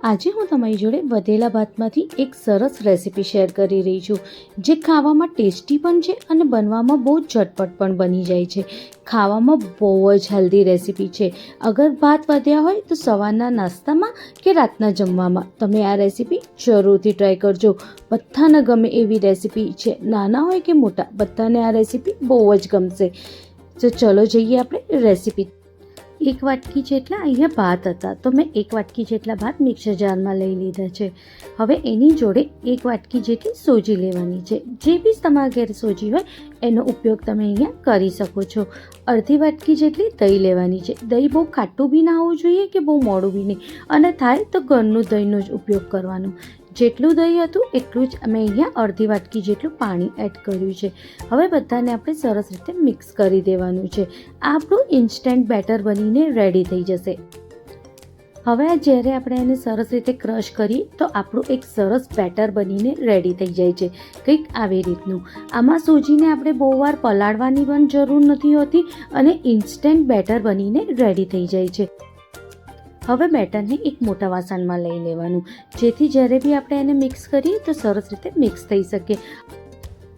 આજે હું તમારી જોડે વધેલા ભાતમાંથી એક સરસ રેસીપી શેર કરી રહી છું, જે ખાવામાં ટેસ્ટી પણ છે અને બનવામાં બહુ ઝટપટ પણ બની જાય છે. ખાવામાં બહુ જ હેલ્ધી રેસીપી છે. અગર ભાત વધ્યા હોય તો સવારના નાસ્તામાં કે રાતના જમવામાં તમે આ રેસીપી જરૂરથી ટ્રાય કરજો. બધાને ગમે એવી રેસીપી છે, નાના હોય કે મોટા, બધાને આ રેસીપી બહુ જ ગમશે. તો ચલો જઈએ આપણે રેસીપી. એક વાટકી જેટલા અહીંયા ભાત હતા, તો મેં એક વાટકી જેટલા ભાત મિક્સર જારમાં લઈ લીધા છે. હવે એની જોડે એક વાટકી જેટલી સોજી લેવાની છે. જે બી તમારા ઘરે સોજી હોય એનો ઉપયોગ તમે અહીંયા કરી શકો છો. અડધી વાટકી જેટલી દહીં લેવાની છે. દહીં બહુ ખાટું બી ના હોવું જોઈએ કે બહુ મોડું બી નહીં, અને થાય તો ઘરનું દહીંનો જ ઉપયોગ કરવાનો. જેટલું દહીં હતું એટલું જ અમે અહીંયા અડધી વાટકી જેટલું પાણી એડ કર્યું છે. હવે બધાને આપણે સરસ રીતે મિક્સ કરી દેવાનું છે. આ આપણું ઇન્સ્ટન્ટ બેટર બનીને રેડી થઈ જશે. હવે જ્યારે આપણે એને સરસ રીતે ક્રશ કરીએ તો આપણું એક સરસ બેટર બનીને રેડી થઈ જાય છે, કંઈક આવી રીતનું. આમાં સોજીને આપણે બહુ વાર પલાળવાની પણ જરૂર નથી હોતી અને ઇન્સ્ટન્ટ બેટર બનીને રેડી થઈ જાય છે. હવે બેટરને એક મોટા વાસણમાં લઈ લેવાનું, જેથી જ્યારે બી આપણે એને મિક્સ કરીએ તો સરસ રીતે મિક્સ થઈ શકે.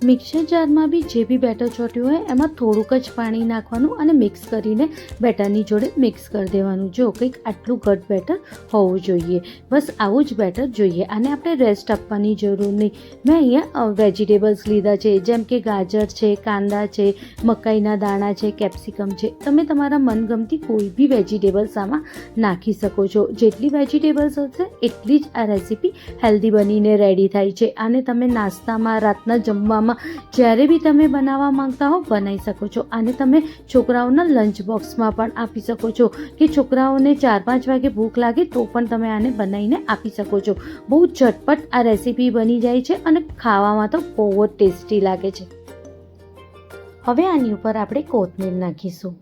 મિક્સર જારમાં બી જે બી બેટર ચોટ્યું હોય એમાં થોડુંક જ પાણી નાખવાનું અને મિક્સ કરીને બેટરની જોડે મિક્સ કરી દેવાનું. જો કંઈક આટલું ઘટ બેટર હોવું જોઈએ, બસ આવું જ બેટર જોઈએ. આને આપણે રેસ્ટ આપવાની જરૂર નહીં. મેં અહીંયા વેજીટેબલ્સ લીધા છે, જેમ કે ગાજર છે, કાંદા છે, મકાઈના દાણા છે, કેપ્સિકમ છે. તમે તમારા મનગમતી કોઈ બી વેજીટેબલ્સ આમાં નાખી શકો છો. જેટલી વેજીટેબલ્સ હશે એટલી જ આ રેસીપી હેલ્ધી બનીને રેડી થાય છે. આને તમે નાસ્તામાં, રાતના જમવામાં, જ્યારે બી તમે બનાવવા માંગતા હો બનાવી શકો છો. આને તમે છોકરાઓના લંચ બોક્સમાં પણ આપી શકો છો, કે છોકરાઓને 4-5 વાગે ભૂખ લાગે તો પણ તમે આને બનાવીને આપી શકો છો. બહુ ઝટપટ આ રેસીપી બની જાય છે અને ખાવામાં તો બહુ જ ટેસ્ટી લાગે છે. હવે આની ઉપર આપણે કોથમીર નાખીશું.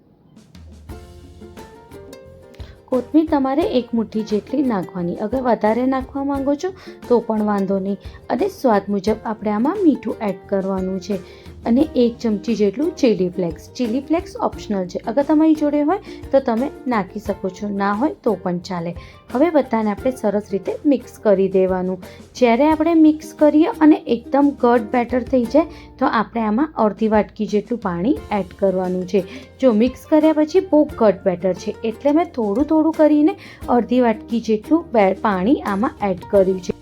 કોથમીર તમારે એક મુઠ્ઠી જેટલી નાખવાની. અગર વધારે નાખવા માંગો છો તો પણ વાંધો નહીં. અને સ્વાદ મુજબ આપણે આમાં મીઠું એડ કરવાનું છે. અને 1 ચમચી જેટલું chilli flakes. Chilli flakes optional છે, અગર તમારી જોડે હોય તો તમે નાખી શકો છો, ના હોય તો પણ ચાલે. હવે બધાને આપણે સરસ રીતે મિક્સ કરી દેવાનું. જ્યારે આપણે મિક્સ કરીએ અને એકદમ ઘટ બેટર થઈ જાય તો આપણે આમાં અડધી વાટકી જેટલું પાણી એડ કરવાનું છે. જો મિક્સ કર્યા પછી બહુ ઘટ બેટર છે એટલે મેં થોડું કરીને અડધી વાટકી જેટલું પાણી આમાં એડ કર્યું છે.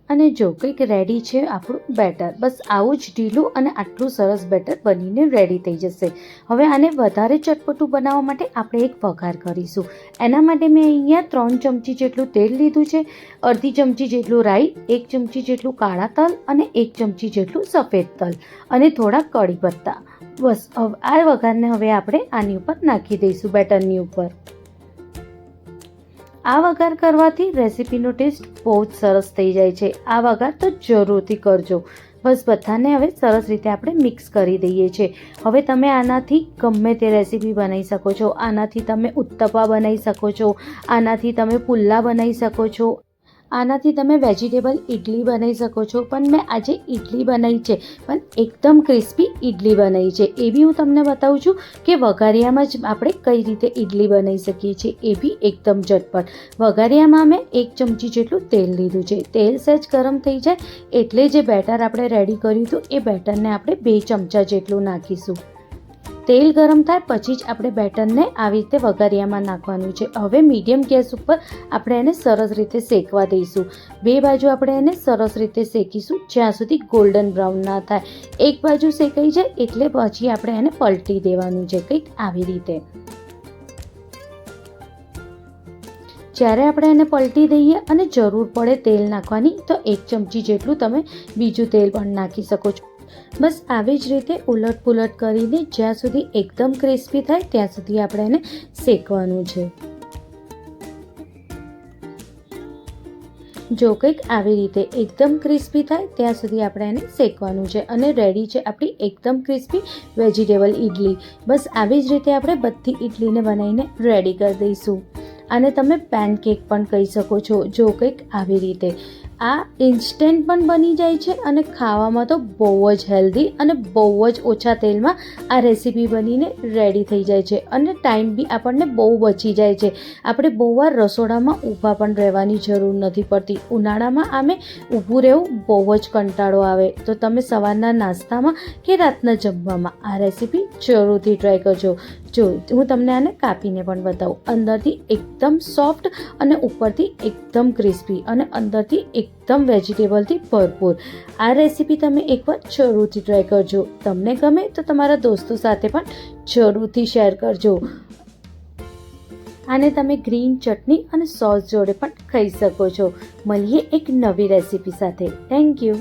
અને જો કંઈક રેડી છે આપણું બેટર. બસ આવું જ ઢીલું અને આટલું સરસ બેટર બનીને રેડી થઈ જશે. હવે આને વધારે ચટપટું બનાવવા માટે આપણે એક વઘાર કરીશું. એના માટે મેં અહીંયા 3 ચમચી જેટલું તેલ લીધું છે, અડધી ચમચી જેટલું રાઈ, 1 ચમચી જેટલું કાળા તલ અને 1 ચમચી જેટલું સફેદ તલ અને થોડા કડી પત્તા. બસ આ વઘારને હવે આપણે આની ઉપર નાખી દઈશું, બેટરની ઉપર. આ વઘાર કરવાથી રેસીપીનો ટેસ્ટ બહુ જ સરસ થઈ જાય છે. આ વઘાર તો જરૂરથી કરજો. બસ બધાને હવે સરસ રીતે આપણે મિક્સ કરી દઈએ છીએ. હવે તમે આનાથી ગમે તે રેસીપી બનાવી શકો છો. આનાથી તમે ઉત્તપા બનાવી શકો છો, આનાથી તમે પુલ્લા બનાવી શકો છો, આનાથી તમે વેજીટેબલ ઇડલી બનાવી શકો છો. પણ મેં આજે ઇડલી બનાવી છે, પણ એકદમ ક્રિસ્પી ઇડલી બનાવી છે. એ બી હું તમને બતાવું છું કે વઘારિયામાં જ આપણે કઈ રીતે ઇડલી બનાવી શકીએ છીએ, એ બી એકદમ ઝટપટ. વઘારિયામાં મેં 1 ચમચી જેટલું તેલ લીધું છે. તેલ સહેજ ગરમ થઈ જાય એટલે જે બેટર આપણે રેડી કર્યું હતું એ બેટરને આપણે 2 ચમચા જેટલું નાખીશું. તેલ ગરમ થાય પછી જ આપણે બેટરને આવી રીતે વઘારિયામાં નાખવાનું છે. હવે મીડિયમ ગેસ ઉપર આપણે એને સરસ રીતે શેકવા દઈશું. 2 બાજુ આપણે એને સરસ રીતે શેકીશું જ્યાં સુધી ગોલ્ડન બ્રાઉન ના થાય. એક બાજુ શેકાઈ જાય એટલે પછી આપણે એને પલટી દેવાનું છે, કંઈક આવી રીતે. જ્યારે આપણે એને પલટી દઈએ અને જરૂર પડે તેલ નાખવાની તો 1 ચમચી જેટલું તમે બીજું તેલ પણ નાખી શકો છો. બસ આવી જ રીતે ઉલટ પુલટ કરીને જ્યાં સુધી એકદમ ક્રિસ્પી થાય ત્યાં સુધી આપણે એને શેકવાનું છે. જો કંઈક આવી રીતે એકદમ ક્રિસ્પી થાય ત્યાં સુધી આપણે એને શેકવાનું છે. અને રેડી છે આપણી એકદમ ક્રિસ્પી વેજીટેબલ ઇડલી. બસ આવી જ રીતે આપણે બધી ઇડલીને બનાવીને રેડી કરી દઈશું. આને તમે પેનકેક પણ કહી શકો છો. જો કંઈક આવી રીતે. આ ઇન્સ્ટન્ટ પણ બની જાય છે અને ખાવામાં તો બહુ જ હેલ્ધી અને બહુ જ ઓછા તેલમાં આ રેસીપી બનીને રેડી થઈ જાય છે અને ટાઈમ બી આપણને બહુ બચી જાય છે. આપણે બહુ વાર રસોડામાં ઊભા પણ રહેવાની જરૂર નથી પડતી. ઉનાળામાં આમે ઊભું રહેવું બહુ જ કંટાળો આવે, તો તમે સવારના નાસ્તામાં કે રાતના જમવામાં આ રેસીપી જરૂરથી ટ્રાય કરજો. જો હું તમને આને કાપીને પણ બતાવું. અંદરથી એકદમ સોફ્ટ અને ઉપરથી એકદમ ક્રિસ્પી અને અંદરથી એકદમ વેજીટેબલથી ભરપૂર. આ રેસીપી તમે એકવાર જરૂરથી ટ્રાય કરજો. તમને ગમે તો તમારા દોસ્તો સાથે પણ જરૂરથી શેર કરજો. આને તમે ગ્રીન ચટણી અને સોસ જોડે પણ ખાઈ શકો છો. મળીએ એક નવી રેસીપી સાથે. Thank you.